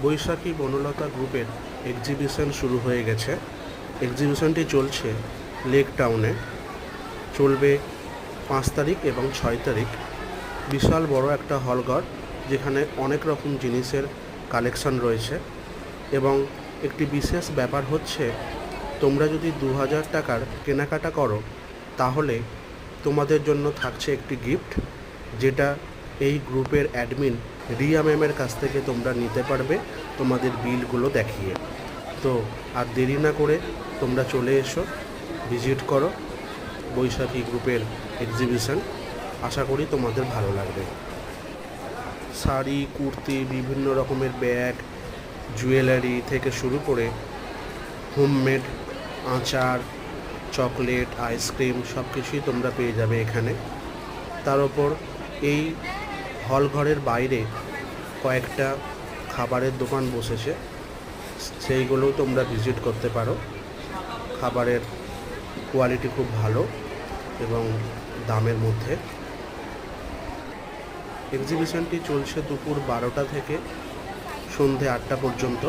বৈশাখী বনলতা গ্রুপের এক্সিবিশন শুরু হয়ে গেছে। এক্সিবিশনটি চলছে লেক টাউনে, চলবে 5 তারিখ এবং 6 তারিখ। বিশাল বড় একটা হলঘর, যেখানে অনেক রকম জিনিসের কালেকশন রয়েছে। এবং একটি বিশেষ ব্যাপার হচ্ছে, তোমরা যদি 2000 টাকার কেনাকাটা করো তাহলে তোমাদের জন্য থাকছে একটি গিফট, যেটা এই গ্রুপের অ্যাডমিন রিয়া ম্যামের কাছ থেকে তোমরা নিতে পারবে তোমাদের বিলগুলো দেখিয়ে। তো আর দেরি না করে তোমরা চলে এসো, ভিজিট করো বৈশাখী গ্রুপের এক্সিবিশন। আশা করি তোমাদের ভালো লাগবে। শাড়ি, কুর্তি, বিভিন্ন রকমের ব্যাগ, জুয়েলারি থেকে শুরু করে হোমমেড আচার, চকলেট, আইসক্রিম সব কিছুই তোমরা পেয়ে যাবে এখানে। তার ওপর এই হলঘরের বাইরে কয়েকটা খাবারের দোকান বসেছে, সেইগুলোও তোমরা ভিজিট করতে পারো। খাবারের কোয়ালিটি খুব ভালো এবং দামের মধ্যে। এক্সিবিশনটি চলছে দুপুর 12টা থেকে সন্ধে 8টা পর্যন্ত।